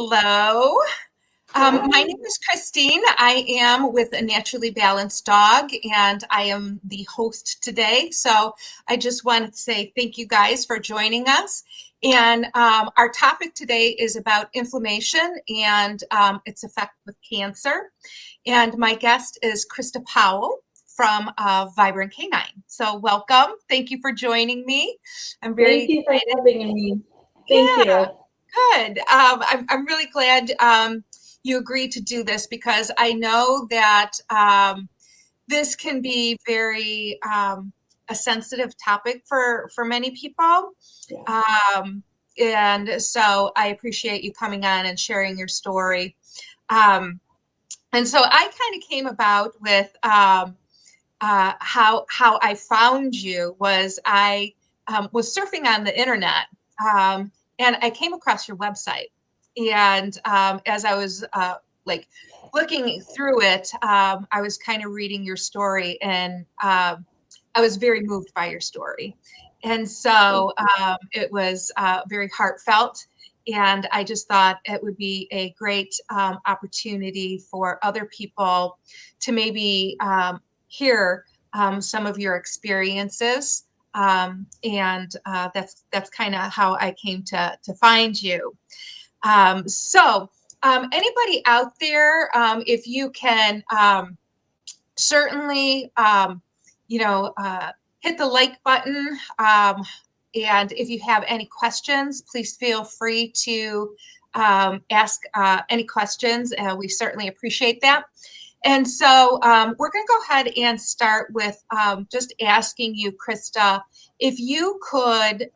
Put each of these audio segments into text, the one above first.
Hello. My name is Christine. I am with A Naturally Balanced Dog, and I am the host today. So I just wanted to say thank you guys for joining us. And our topic today is about inflammation and its effect with cancer. And my guest is Krista Powell from Vibrant Canine. So welcome. Thank you for joining me. I'm very Thank you for excited. having me. Thank Yeah. you. Good. I'm really glad you agreed to do this because I know that this can be very a sensitive topic for many people. Yeah. And so I appreciate you coming on and sharing your story. Um, and so I kind of came about with how I found you was I was surfing on the internet, and I came across your website. And as I was like looking through it, I was kind of reading your story, and I was very moved by your story. And so it was very heartfelt. And I just thought it would be a great opportunity for other people to maybe hear some of your experiences. And that's kind of how I came to find you. So anybody out there, if you can certainly, hit the like button. And if you have any questions, please feel free to ask any questions. We certainly appreciate that. And so we're going to go ahead and start with just asking you, Krista, if you could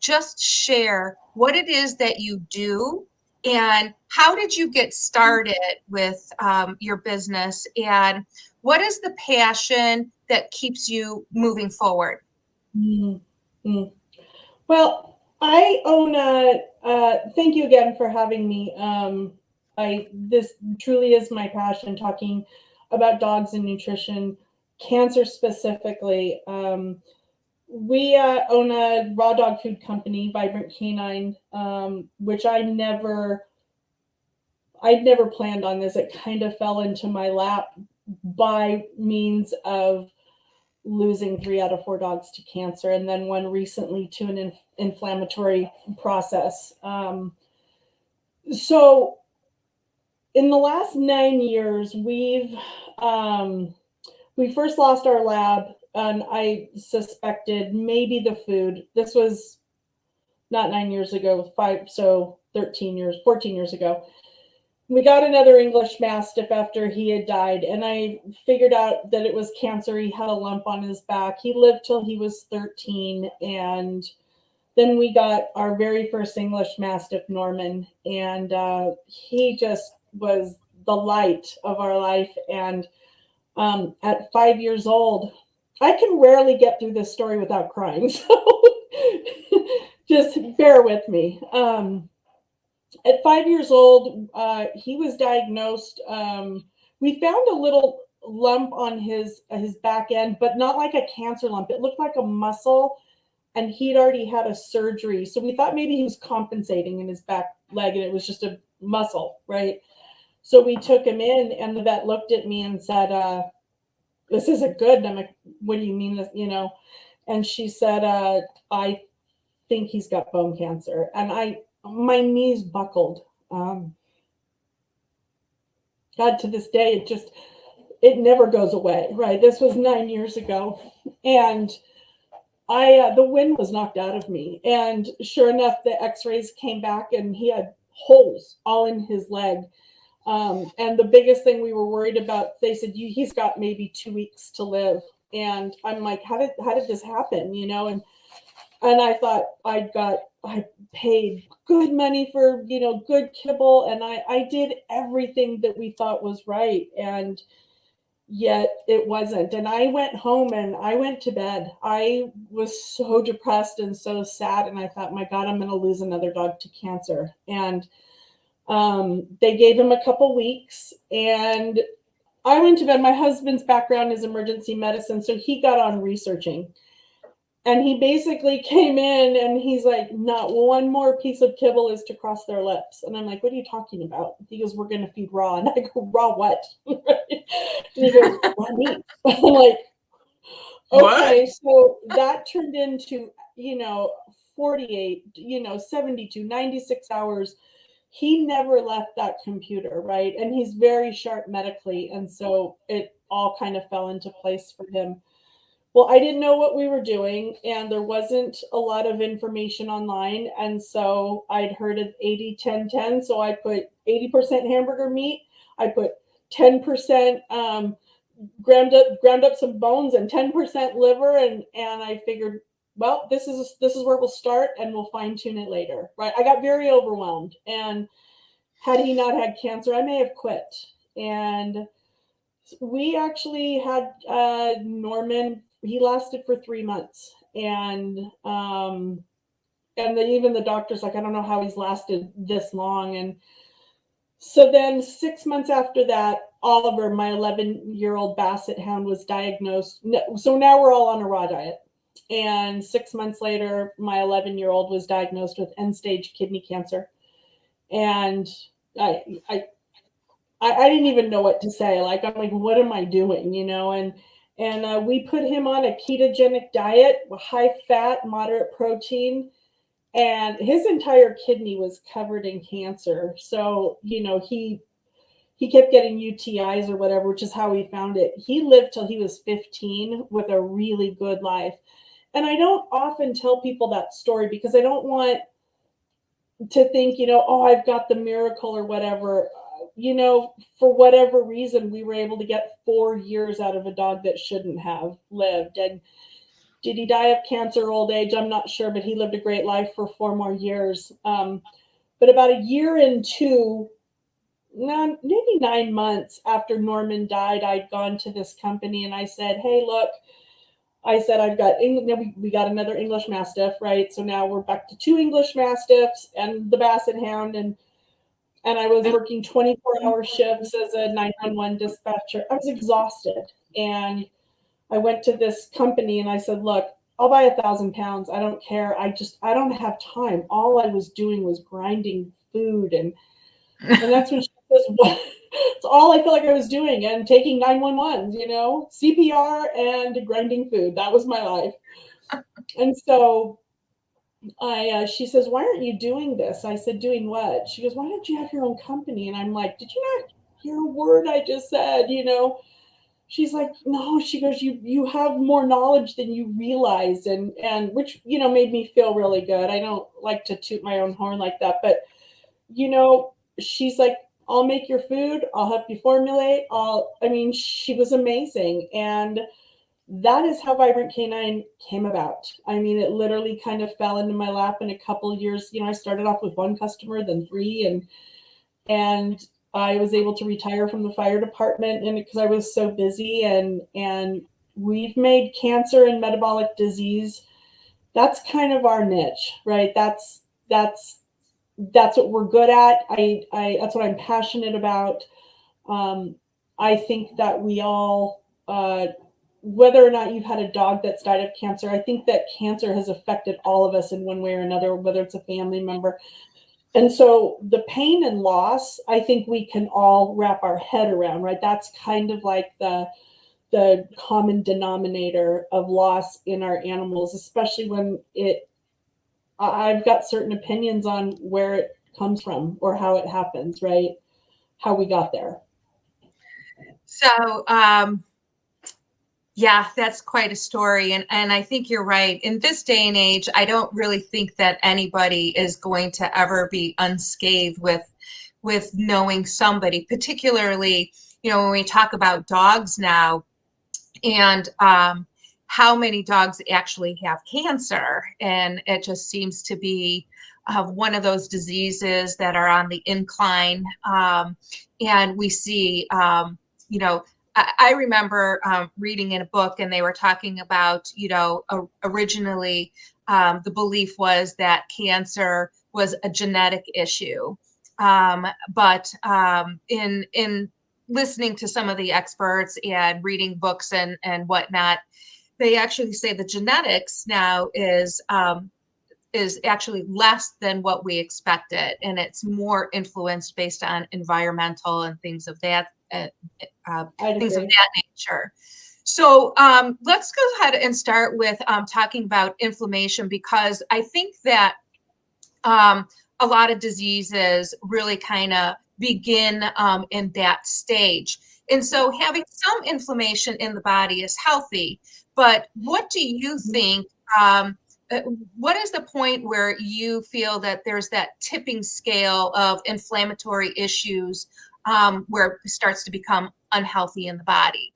just share what it is that you do and how did you get started with your business, and what is the passion that keeps you moving forward? Mm-hmm. Well, I own thank you again for having me. This truly is my passion, talking about dogs and nutrition, cancer specifically. We own a raw dog food company, Vibrant Canine, which I'd never planned on this. It kind of fell into my lap by means of losing 3 out of 4 dogs to cancer, and then one recently to an inflammatory process. So in the last 9 years, we first lost our lab, and I suspected maybe the food. This was not 9 years ago, 14 years ago. We got another English Mastiff after he had died, and I figured out that it was cancer. He had a lump on his back. He lived till he was 13, and then we got our very first English Mastiff, Norman, and he just was the light of our life. And at 5 years old, I can rarely get through this story without crying, so just bear with me. At 5 years old, he was diagnosed. We found a little lump on his back end, but not like a cancer lump. It looked like a muscle, and he'd already had a surgery. So we thought maybe he was compensating in his back leg, and it was just a muscle, right? So we took him in, and the vet looked at me and said, "This isn't good." And I'm like, "What do you mean, this?" And she said, "I think he's got bone cancer." And my knees buckled. God, to this day, it never goes away, right? This was 9 years ago, and the wind was knocked out of me. And sure enough, the X-rays came back, and he had holes all in his leg. And the biggest thing we were worried about, they said, he's got maybe 2 weeks to live. And I'm like, how did this happen? And I thought I paid good money for, good kibble. And I did everything that we thought was right. And yet it wasn't. And I went home and I went to bed. I was so depressed and so sad. And I thought, my God, I'm going to lose another dog to cancer. And they gave him a couple weeks, and I went to bed. My husband's background is emergency medicine, so he got on researching. And he basically came in and he's like, not one more piece of kibble is to cross their lips. And I'm like, what are you talking about? He goes, we're going to feed raw. And I go, raw what? And he goes, raw meat. I'm like, What? okay. So that turned into, 48, 72, 96 hours. He never left that computer, right? And he's very sharp medically. And so it all kind of fell into place for him. Well, I didn't know what we were doing, and there wasn't a lot of information online. And so I'd heard of 80-10-10. So I put 80% hamburger meat. I put 10% ground up some bones and 10% liver. And I figured, well, this is where we'll start and we'll fine tune it later. Right. I got very overwhelmed. And had he not had cancer, I may have quit. And we actually had Norman. He lasted for 3 months, and even the doctor's like, I don't know how he's lasted this long. And so then 6 months after that, Oliver, my 11-year-old Basset hound, was diagnosed. So now we're all on a raw diet. And 6 months later, my 11-year-old was diagnosed with end-stage kidney cancer. And I didn't even know what to say. Like, I'm like, what am I doing? And we put him on a ketogenic diet, high fat, moderate protein, and his entire kidney was covered in cancer. So, he kept getting UTIs or whatever, which is how he found it. He lived till he was 15 with a really good life. And I don't often tell people that story because I don't want to think, oh, I've got the miracle or whatever. For whatever reason, we were able to get 4 years out of a dog that shouldn't have lived. And did he die of cancer or old age? I'm not sure, but he lived a great life for 4 more years. But about a year into, maybe 9 months after Norman died, I'd gone to this company and I said, hey, look, I said, I've got we got another English Mastiff, right? So now we're back to 2 English Mastiffs and the Basset Hound. And I was working 24-hour shifts as a 911 dispatcher. I was exhausted. And I went to this company and I said, look, I'll buy 1,000 pounds. I don't care. I don't have time. All I was doing was grinding food. And that's when she says, what? It's all I feel like I was doing, and taking 911s, CPR and grinding food. That was my life. And so she says, why aren't you doing this? I said, doing what? She goes, why don't you have your own company? And I'm like, did you not hear a word I just said? She's like, no. She goes, you have more knowledge than you realize. And which, made me feel really good. I don't like to toot my own horn like that, but she's like, I'll make your food. I'll help you formulate. She was amazing. And that is how Vibrant Canine came about. It literally kind of fell into my lap in a couple of years. I started off with 1 customer, then 3, and I was able to retire from the fire department, and because I was so busy, and we've made cancer and metabolic disease. That's kind of our niche, right? That's what we're good at. That's what I'm passionate about. I think that we all, whether or not you've had a dog that's died of cancer, I think that cancer has affected all of us in one way or another, whether it's a family member. And so the pain and loss, I think we can all wrap our head around, right? That's kind of like the common denominator of loss in our animals, especially when I've got certain opinions on where it comes from or how it happens, right? How we got there. So, yeah, that's quite a story. And I think you're right. In this day and age, I don't really think that anybody is going to ever be unscathed with knowing somebody, particularly, when we talk about dogs now and how many dogs actually have cancer. And it just seems to be one of those diseases that are on the incline. And we see, I remember reading in a book, and they were talking about, originally the belief was that cancer was a genetic issue. But in listening to some of the experts and reading books and whatnot, they actually say the genetics now is actually less than what we expected, and it's more influenced based on environmental and things of that things of that nature. So let's go ahead and start with talking about inflammation, because I think that a lot of diseases really kind of begin in that stage. And so having some inflammation in the body is healthy. But what do you think? What is the point where you feel that there's that tipping scale of inflammatory issues where it starts to become unhealthy in the body?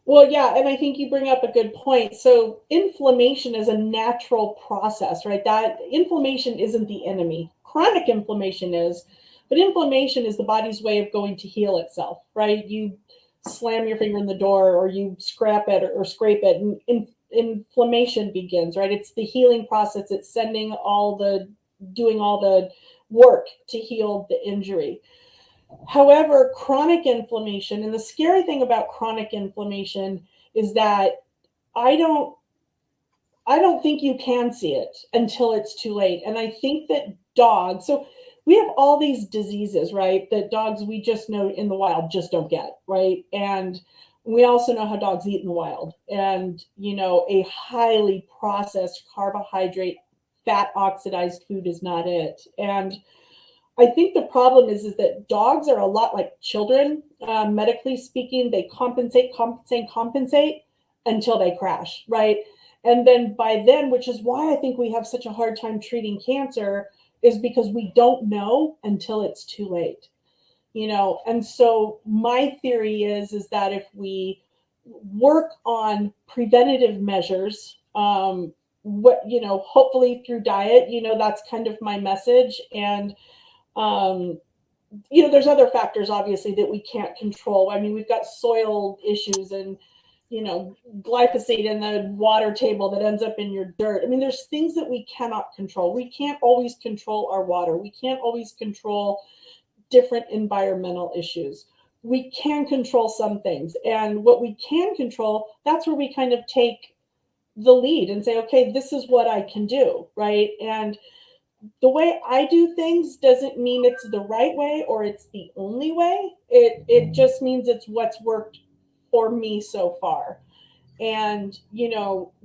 Well, yeah, and I think you bring up a good point. So inflammation is a natural process, right? That inflammation isn't the enemy. Chronic inflammation is, but inflammation is the body's way of going to heal itself, right? You slam your finger in the door, or you scrap it, or scrape it, and inflammation begins, right? It's the healing process. It's doing all the work to heal the injury. However, chronic inflammation, and the scary thing about chronic inflammation is that I don't I don't think you can see it until it's too late. And I think that dogs, so we have all these diseases, right? That dogs we just know in the wild just don't get, right? And we also know how dogs eat in the wild. And, a highly processed carbohydrate, fat oxidized food is not it. And I think the problem is that dogs are a lot like children, medically speaking. They compensate until they crash, right? And then by then, which is why I think we have such a hard time treating cancer, is because we don't know until it's too late, And so my theory is that if we work on preventative measures, hopefully through diet, that's kind of my message. And um, there's other factors obviously that we can't control. I mean, we've got soil issues and, glyphosate in the water table that ends up in your dirt. I mean, there's things that we cannot control. We can't always control our water. We can't always control different environmental issues. We can control some things. And what we can control, that's where we kind of take the lead and say, okay, this is what I can do, right? And the way I do things doesn't mean it's the right way or it's the only way. It just means it's what's worked for me so far. And,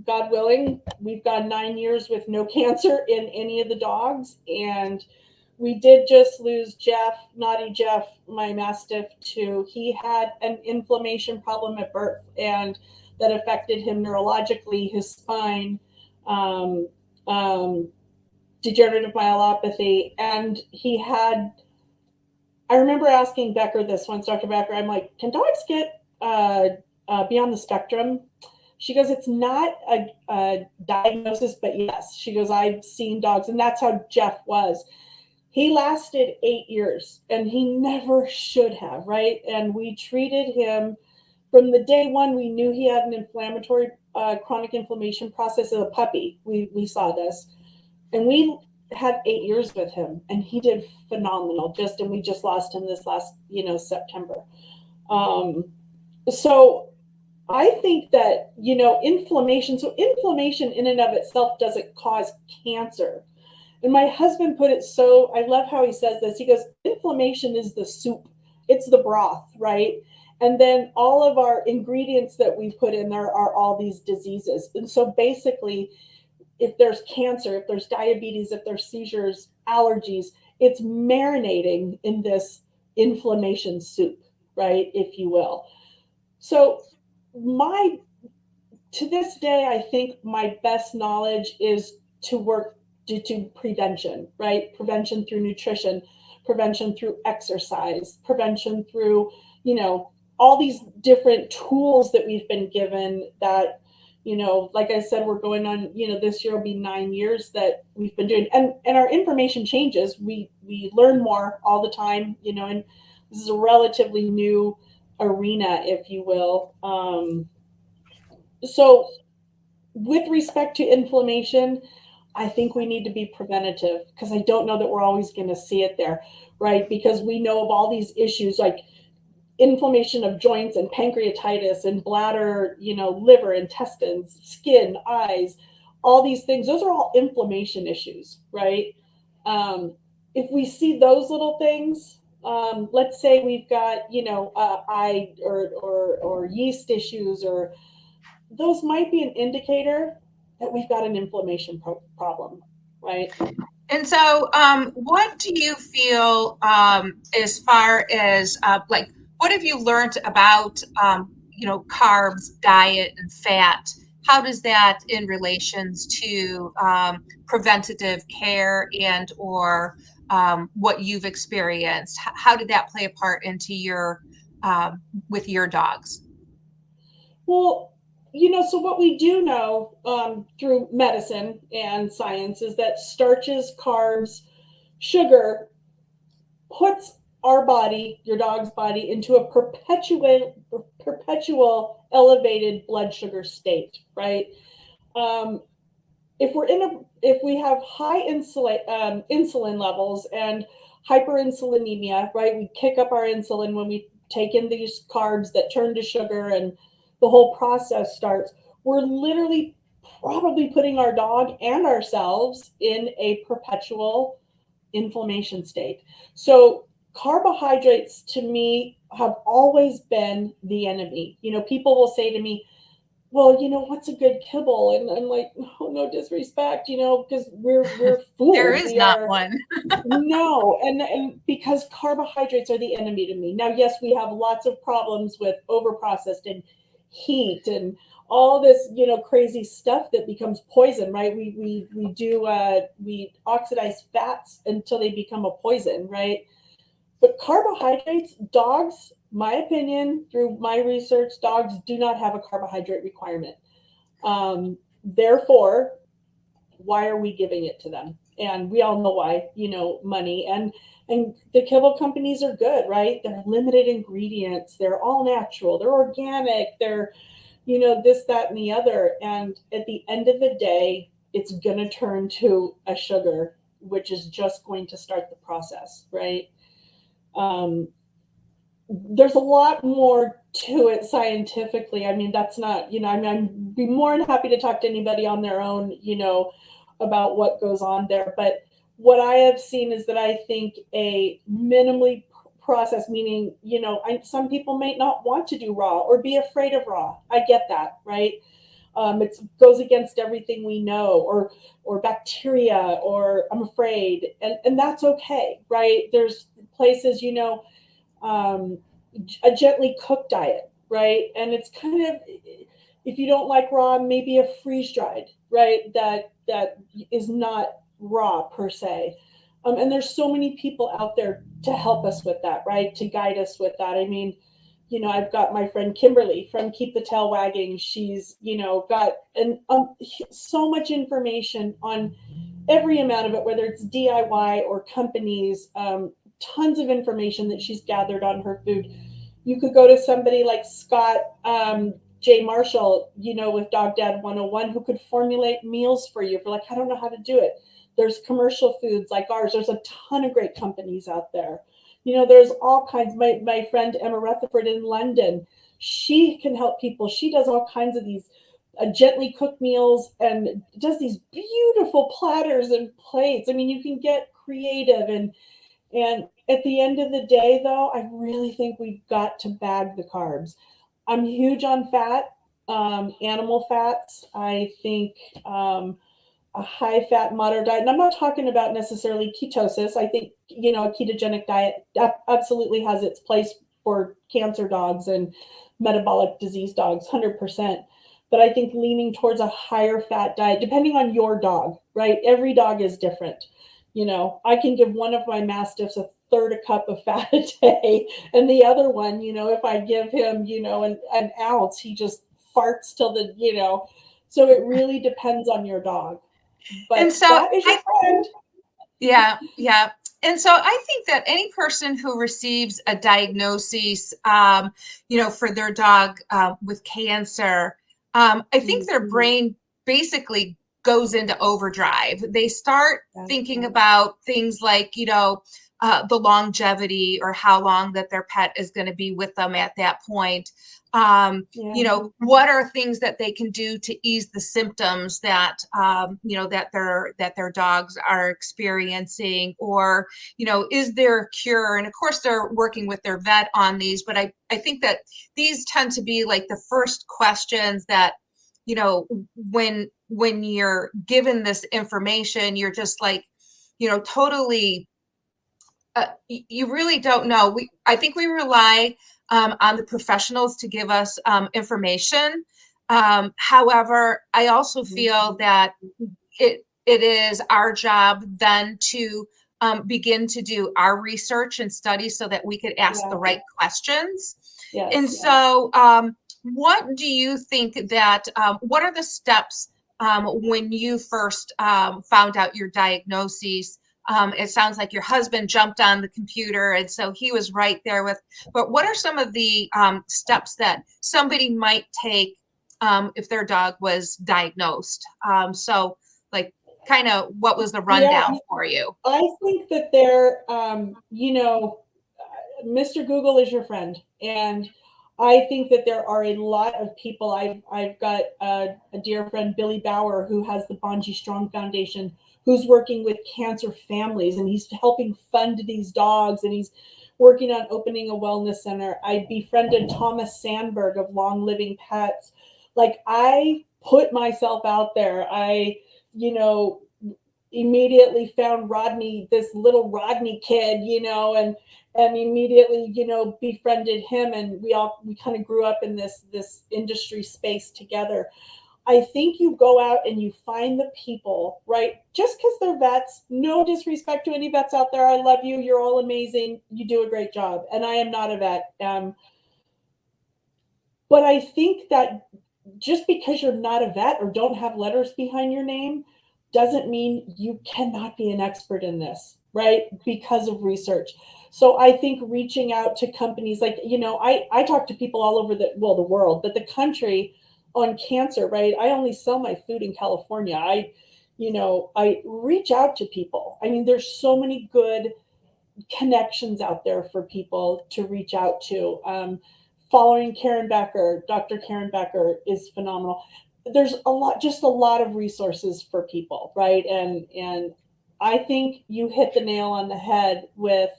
God willing, we've got 9 years with no cancer in any of the dogs. And we did just lose Jeff, Naughty Jeff, my Mastiff, too. He had an inflammation problem at birth, and that affected him neurologically, his spine, um, um, degenerative myelopathy. And I remember asking Becker this once, Dr. Becker, I'm like, can dogs get be on the spectrum? She goes, it's not a diagnosis, but yes. She goes, I've seen dogs, and that's how Jeff was. He lasted 8 years, and he never should have, right? And we treated him from the day one. We knew he had an inflammatory chronic inflammation process as a puppy. We saw this, and we had 8 years with him, and he did phenomenal. And we just lost him this last, September. So I think that, inflammation. So inflammation in and of itself doesn't cause cancer. And my husband put it so, I love how he says this. He goes, inflammation is the soup. It's the broth, right? And then all of our ingredients that we put in there are all these diseases. And so basically, if there's cancer, if there's diabetes, if there's seizures, allergies, it's marinating in this inflammation soup, right? If you will. So to this day, I think my best knowledge is to work to prevention, right? Prevention through nutrition, prevention through exercise, prevention through, all these different tools that we've been given that, like I said, we're going on, this year will be 9 years that we've been doing, and our information changes. We learn more all the time, and this is a relatively new arena, if you will. So with respect to inflammation, I think we need to be preventative, because I don't know that we're always going to see it there, right? Because we know of all these issues, like inflammation of joints and pancreatitis and bladder, liver, intestines, skin, eyes, all these things. Those are all inflammation issues, right? If we see those little things, let's say we've got, eye or yeast issues, or those might be an indicator that we've got an inflammation problem, right? And so, what do you feel as far as like, what have you learned about, carbs, diet, and fat? How does that in relations to preventative care and or what you've experienced? How did that play a part into your with your dogs? Well, so what we do know through medicine and science is that starches, carbs, sugar puts our body, your dog's body, into a perpetual elevated blood sugar state, right? Um, if we have high insulin levels and hyperinsulinemia, right? We kick up our insulin when we take in these carbs that turn to sugar, and the whole process starts. We're literally probably putting our dog and ourselves in a perpetual inflammation state. So carbohydrates to me have always been the enemy. People will say to me, well, what's a good kibble? And I'm like, oh, no disrespect, because we're There food. is We not are one. no, and because carbohydrates are the enemy to me. Now, yes, we have lots of problems with overprocessed and heat and all this, crazy stuff that becomes poison, right? We oxidize fats until they become a poison, right? But carbohydrates, dogs, my opinion, through my research, dogs do not have a carbohydrate requirement. Therefore, why are we giving it to them? And we all know why, money. And the kibble companies are good, right? They're limited ingredients, they're all natural, they're organic, they're, this, that, and the other. And at the end of the day, it's gonna turn to a sugar, which is just going to start the process, right? Um, there's a lot more to it scientifically. I mean, that's not, I'd be more than happy to talk to anybody on their own, about what goes on there. But what I have seen is that I think a minimally processed, meaning, some people may not want to do raw or be afraid of raw. I get that, right? It goes against everything we know, or bacteria, or I'm afraid, and that's okay, right? There's places, a gently cooked diet, right? And it's kind of, if you don't like raw, maybe a freeze dried, right? That is not raw per se. And there's so many people out there to help us with that, right? To guide us with that. I mean, I've got my friend Kimberly from Keep the Tail Wagging. She's, got so much information on every amount of it, whether it's DIY or companies, tons of information that she's gathered on her food. You could go to somebody like Scott J. Marshall, with Dog Dad 101, who could formulate meals for you. For like, I don't know how to do it. There's commercial foods like ours. There's a ton of great companies out there. There's all kinds. My friend Emma Rutherford in London, she can help people. She does all kinds of these gently cooked meals and does these beautiful platters and plates. I mean, you can get creative, and at the end of the day, though, I really think we've got to bag the carbs. I'm huge on fat, animal fats. I think a high fat, moderate diet, and I'm not talking about necessarily ketosis. I think, a ketogenic diet absolutely has its place for cancer dogs and metabolic disease dogs, 100%. But I think leaning towards a higher fat diet, depending on your dog, right? Every dog is different. I can give one of my mastiffs a third a cup of fat a day, and the other one, if I give him, an ounce, he just farts till so it really depends on your dog. And But so fat is your I friend. Yeah, yeah. And so I think that any person who receives a diagnosis, for their dog with cancer, I think their brain basically goes into overdrive. They start thinking about things like, the longevity or how long that their pet is going to be with them at that point. What are things that they can do to ease the symptoms that, that their dogs are experiencing, or, is there a cure? And of course, they're working with their vet on these, but I think that these tend to be like the first questions that, when you're given this information, you're just like, totally, you really don't know. I think we rely on the professionals to give us information. However, I also feel that it is our job then to begin to do our research and study so that we could ask the right questions. Yes. And so what do you think that, what are the steps when you first found out your diagnoses? It sounds like your husband jumped on the computer, and so he was right there with, but what are some of the steps that somebody might take if their dog was diagnosed? So like kind of what was the rundown for you? I think that there, Mr. Google is your friend. And I think that there are a lot of people. I've got a dear friend, Billy Bauer, who has the Bonji Strong Foundation, who's working with cancer families, and he's helping fund these dogs, and he's working on opening a wellness center. I befriended Thomas Sandberg of Long Living Pets. Like, I put myself out there. I, immediately found Rodney, this little Rodney kid, and immediately, befriended him, and we kind of grew up in this industry space together. I think you go out and you find the people, right? Just because they're vets, no disrespect to any vets out there. I love you. You're all amazing. You do a great job. And I am not a vet. But I think that just because you're not a vet or don't have letters behind your name doesn't mean you cannot be an expert in this, right? Because of research. So I think reaching out to companies like, I talk to people all over the world, but the country on cancer, right? I only sell my food in California. I reach out to people. I mean, there's so many good connections out there for people to reach out to. Following Karen Becker, Dr. Karen Becker is phenomenal. There's a lot of resources for people, right? And I think you hit the nail on the head with,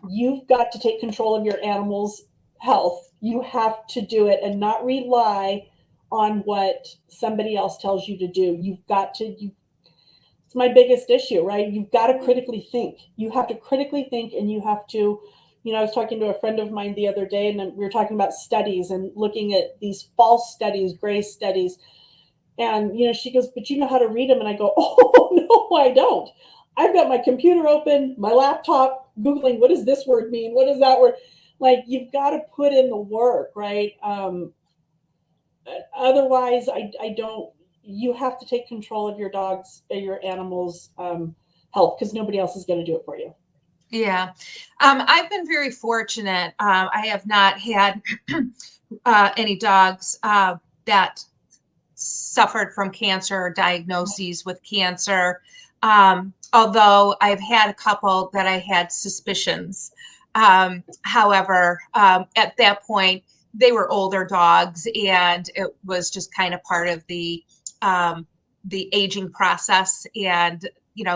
you've got to take control of your animal's health. You have to do it and not rely on what somebody else tells you to do. It's my biggest issue, right? You've got to critically think. You have to critically think, and you have to, I was talking to a friend of mine the other day, and we were talking about studies and looking at these false studies, gray studies. And, she goes, but you know how to read them. And I go, oh, no, I don't. I've got my computer open, my laptop, Googling, what does this word mean? What is that word? Like, you've got to put in the work, right? Otherwise, I don't, you have to take control of your dog's, your animal's health, because nobody else is going to do it for you. Yeah. I've been very fortunate. I have not had any dogs that suffered from cancer or diagnoses with cancer. Although I've had a couple that I had suspicions. However, at that point, they were older dogs, and it was just kind of part of the aging process. And,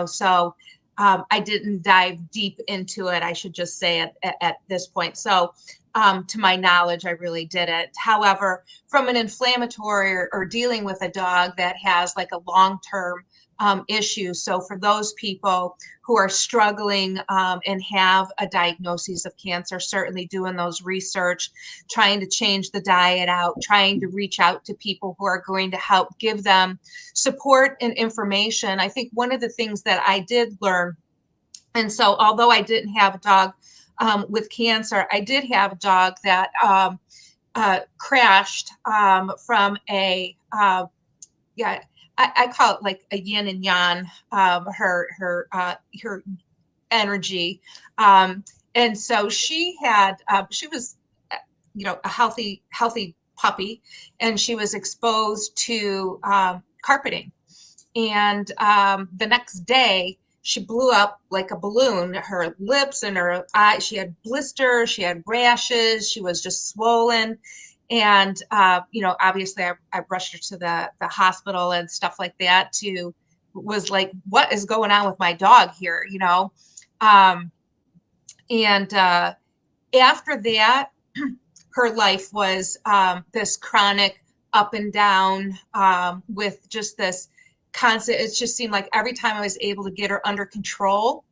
so I didn't dive deep into it, I should just say at this point. So to my knowledge, I really didn't. However, from an inflammatory or dealing with a dog that has like a long-term issue. So for those people who are struggling and have a diagnosis of cancer, certainly doing those research, trying to change the diet out, trying to reach out to people who are going to help give them support and information. I think one of the things that I did learn, and so although I didn't have a dog with cancer, I did have a dog that crashed from a, I call it like a yin and yang, her energy. And so she was, a healthy puppy, and she was exposed to carpeting. And the next day she blew up like a balloon. Her lips and her eyes, she had blisters, she had rashes, she was just swollen. And, obviously I rushed her to the hospital and stuff like that was like, what is going on with my dog here, Um, and after that, her life was this chronic up and down with just this constant. It just seemed like every time I was able to get her under control,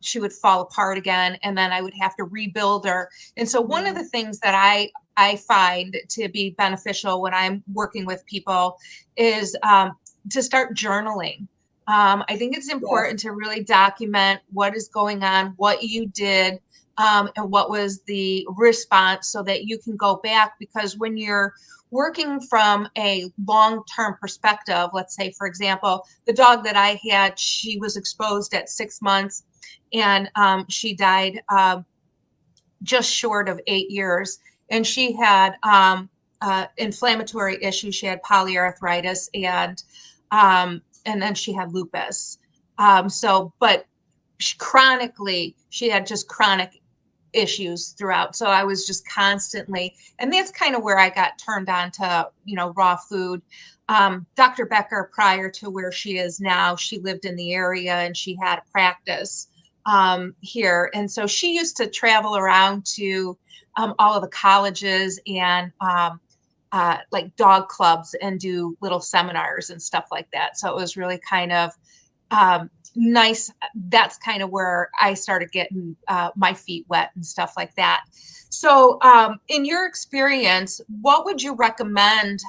she would fall apart again, and then I would have to rebuild her. And so one of the things that I find to be beneficial when I'm working with people is to start journaling. I think it's important to really document what is going on, what you did, and what was the response so that you can go back. Because when you're working from a long-term perspective, let's say, for example, the dog that I had, she was exposed at 6 months, and she died just short of 8 years. And she had inflammatory issues. She had polyarthritis, and then she had lupus. But chronically, she had just chronic issues throughout. So I was just constantly, and that's kind of where I got turned on to, raw food. Dr. Becker, prior to where she is now, she lived in the area and she had a practice here. And so she used to travel around to all of the colleges and like dog clubs and do little seminars and stuff like that. So it was really kind of nice. That's kind of where I started getting my feet wet and stuff like that. So in your experience, what would you recommend,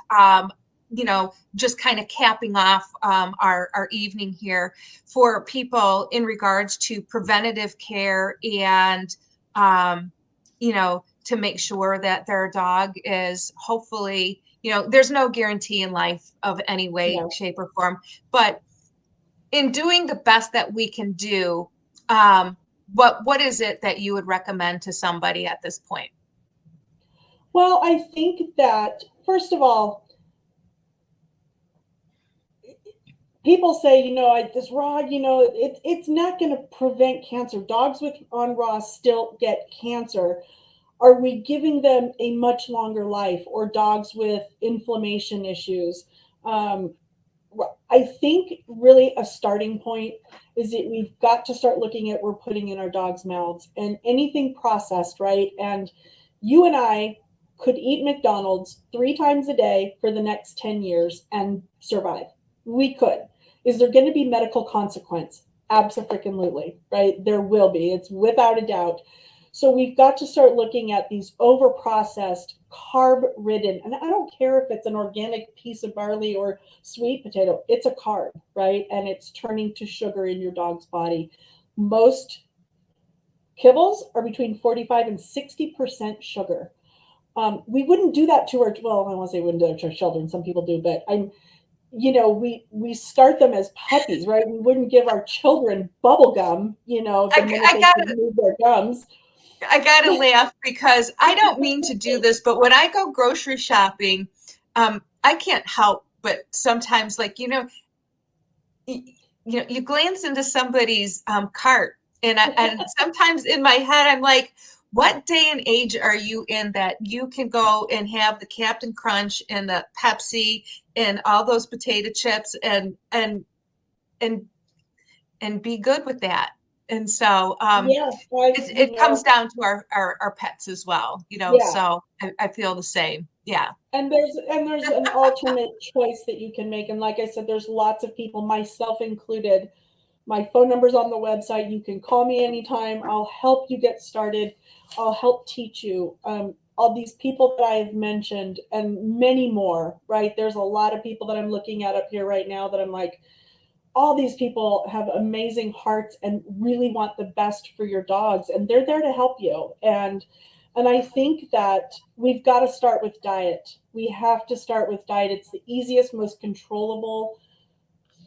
just kind of capping off our evening here for people in regards to preventative care and, to make sure that their dog is hopefully, there's no guarantee in life of any way, shape, or form, but in doing the best that we can do, what is it that you would recommend to somebody at this point? Well, I think that, first of all, people say, this raw, it's not going to prevent cancer. Dogs on raw still get cancer. Are we giving them a much longer life, or dogs with inflammation issues? I think really a starting point is that we've got to start looking at what we're putting in our dogs' mouths, and anything processed, right? And you and I could eat McDonald's 3 times a day for the next 10 years and survive. We could. Is there going to be medical consequence? Absolutely, right? There will be. It's without a doubt. So we've got to start looking at these over-processed, carb-ridden, and I don't care if it's an organic piece of barley or sweet potato, it's a carb, right? And it's turning to sugar in your dog's body. Most kibbles are between 45 and 60% sugar. We wouldn't do that to I want to say we wouldn't do it to our children. Some people do, but we start them as puppies, right? We wouldn't give our children bubble gum, the minute they can move their gums. I gotta laugh because I don't mean to do this, but when I go grocery shopping, I can't help but sometimes, like, you glance into somebody's cart, and sometimes in my head I'm like, what day and age are you in that you can go and have the Captain Crunch and the Pepsi and all those potato chips and be good with that? And so it comes down to our pets as well, so I feel the same. Yeah. And there's an alternate choice that you can make. And like I said, there's lots of people, myself included. My phone number's on the website. You can call me anytime. I'll help you get started. I'll help teach you. All these people that I've mentioned and many more, right? There's a lot of people that I'm looking at up here right now that I'm like, all these people have amazing hearts and really want the best for your dogs, and they're there to help you. And I think that we've got to start with diet. We have to start with diet. It's the easiest, most controllable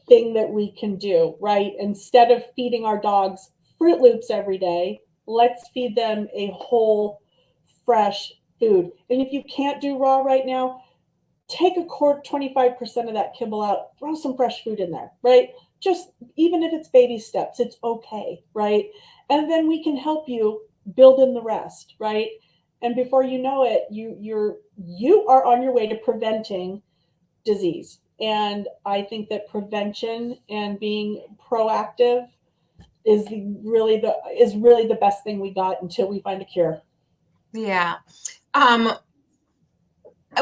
thing that we can do, right? Instead of feeding our dogs Fruit Loops every day, let's feed them a whole, fresh food. And if you can't do raw right now, take 25% of that kibble out, throw some fresh food in there, right? just even if it's baby steps, it's okay, right? And then we can help you build in the rest, right? And before you know it, you are on your way to preventing disease. And I think that prevention and being proactive is really the best thing we got until we find a cure. Yeah.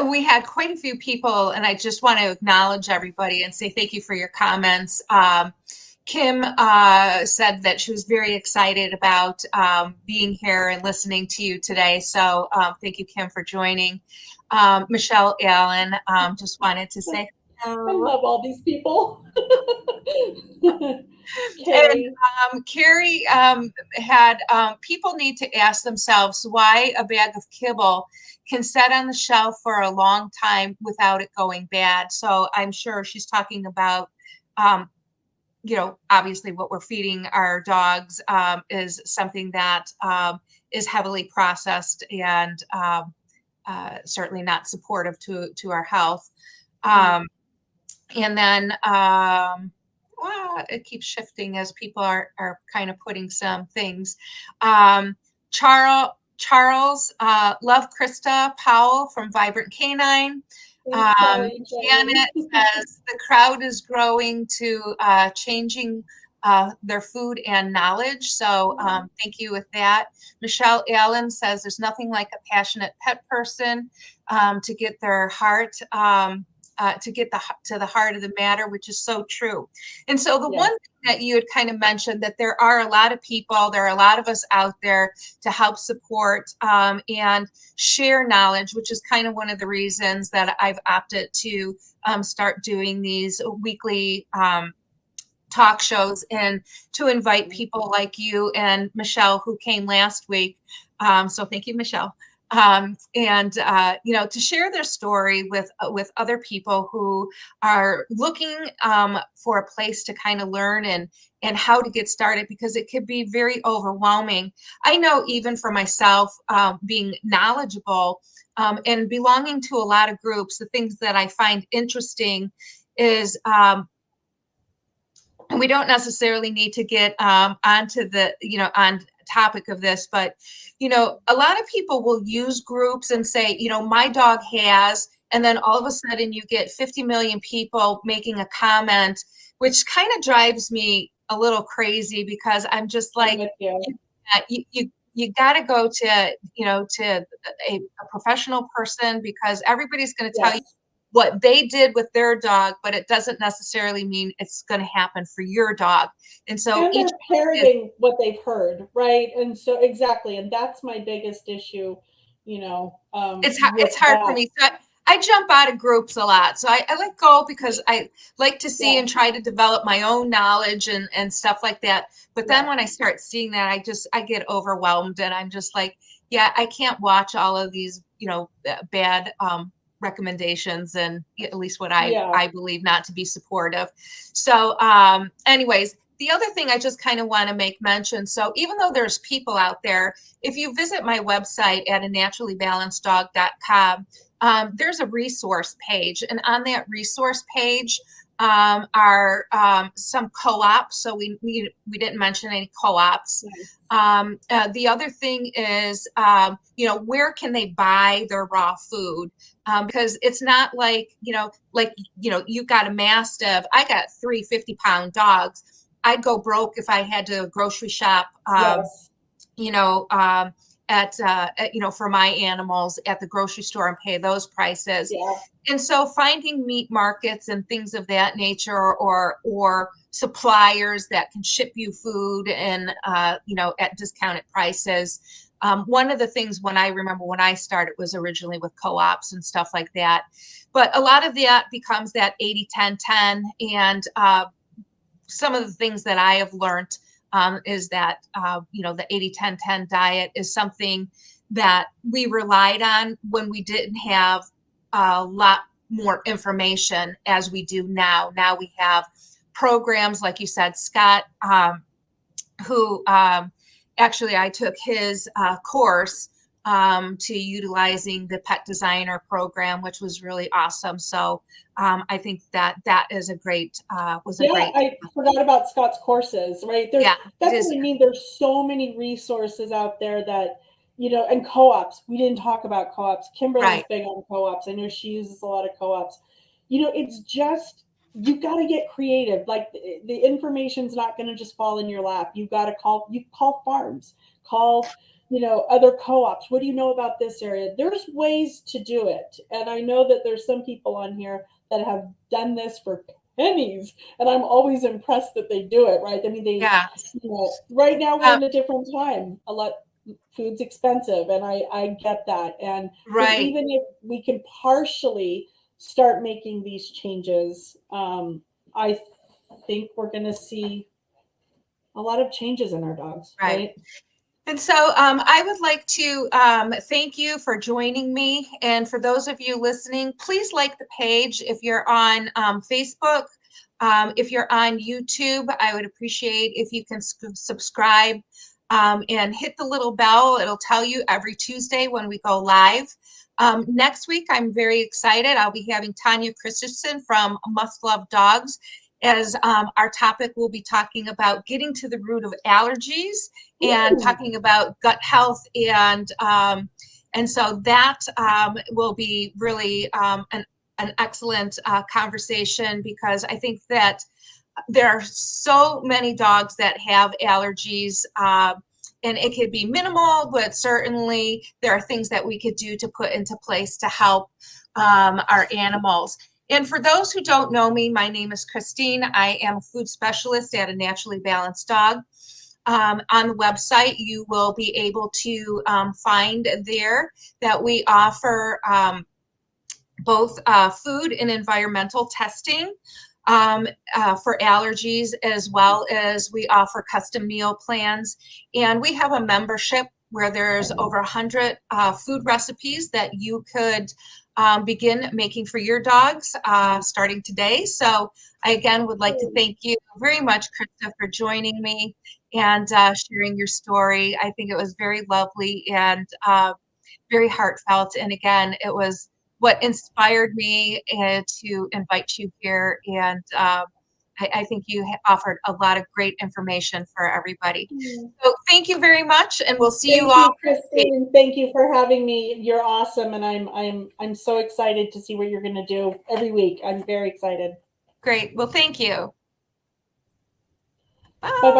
We had quite a few people, and I just want to acknowledge everybody and say thank you for your comments. Kim said that she was very excited about being here and listening to you today. So thank you, Kim, for joining. Michelle Allen just wanted to say I hello. love all these people. And Carrie. Carrie had people need to ask themselves why a bag of kibble can sit on the shelf for a long time without it going bad. So I'm sure she's talking about, obviously what we're feeding our dogs is something that is heavily processed and certainly not supportive to our health. And then it keeps shifting as people are kind of putting some things. Charles, love Krista Powell from Vibrant Canine. Thanks, Janet says the crowd is growing to changing their food and knowledge. So thank you with that. Michelle Allen says there's nothing like a passionate pet person to get their heart. To get to the heart of the matter, which is so true. And so the one thing that you had kind of mentioned that there are a lot of people, there are a lot of us out there to help support and share knowledge, which is kind of one of the reasons that I've opted to start doing these weekly talk shows and to invite people like you and Michelle, who came last week. So thank you, Michelle. And to share their story with other people who are looking for a place to kind of learn and how to get started, because it could be very overwhelming. I know even for myself, being knowledgeable and belonging to a lot of groups, the things that I find interesting is we don't necessarily need to get onto the on topic of this, but a lot of people will use groups and say, my dog has, and then all of a sudden you get 50 million people making a comment, which kind of drives me a little crazy, because I'm just like, you got to go to to a professional person, because everybody's going to tell you what they did with their dog, but it doesn't necessarily mean it's going to happen for your dog. And so they're parroting what they've heard, right? And so exactly, and that's my biggest issue. It's hard for me. So I jump out of groups a lot. So I let go, because I like to see and try to develop my own knowledge and stuff like that. But then when I start seeing that, I get overwhelmed, and I'm just like, I can't watch all of these, bad recommendations, and at least what I believe not to be supportive. So anyways, the other thing I just kind of want to make mention, so even though there's people out there, if you visit my website at anaturallybalanceddog.com, there's a resource page, and on that resource page are some co-ops. So we didn't mention any co-ops. The other thing is, where can they buy their raw food? Because it's not like, you got a Mastiff. I got 3 50-pound dogs. I'd go broke if I had to grocery shop, for my animals at the grocery store and pay those prices. And so finding meat markets and things of that nature, or suppliers that can ship you food and, at discounted prices. One of the things when I started was originally with co-ops and stuff like that. But a lot of that becomes that 80-10-10. And some of the things that I have learned is that, the 80-10-10 diet is something that we relied on when we didn't have a lot more information as we do now. Now we have programs, like you said, Scott, who actually I took his course to utilizing the pet designer program, which was really awesome. So I think that is a great was a Yeah, great. I forgot about Scott's courses, right? There's Yeah, it that's is. what I mean. There's so many resources out there that, and co-ops. We didn't talk about co-ops. Kimberly's Right. big on co-ops. I know she uses a lot of co-ops. It's just you got to get creative. Like the information's not going to just fall in your lap. You call farms, call, other co-ops. What do you know about this area? There's ways to do it. And I know that there's some people on here that have done this for pennies, and I'm always impressed that they do it, right? I mean, Yeah. right now we're Um, in a different time. A lot food's expensive, and I get that. But right. even if we can partially start making these changes, I think we're going to see a lot of changes in our dogs, Right. right? And so I would like to thank you for joining me. And for those of you listening, please like the page if you're on Facebook. If you're on YouTube, I would appreciate if you can subscribe and hit the little bell. It'll tell you every Tuesday when we go live. Next week, I'm very excited. I'll be having Tanya Christensen from Must Love Dogs as our topic. We'll be talking about getting to the root of allergies and Ooh. talking about gut health, and so that will be really an excellent conversation, because I think that there are so many dogs that have allergies, and it could be minimal, but certainly there are things that we could do to put into place to help our animals. And for those who don't know me, my name is Christine. I am a food specialist at A Naturally Balanced Dog. On the website, you will be able to find there that we offer both food and environmental testing for allergies, as well as we offer custom meal plans. And we have a membership where there's over 100 food recipes that you could begin making for your dogs starting today. So I again would like to thank you very much, Krista, for joining me and sharing your story. I think it was very lovely and very heartfelt. And again, it was what inspired me to invite you here. And I think you offered a lot of great information for everybody. So thank you very much, and we'll see you Thank all you, next week. Christine. Thank you for having me. You're awesome, and I'm so excited to see what you're going to do every week. I'm very excited. Great. Well, thank you. Bye Bye. bye.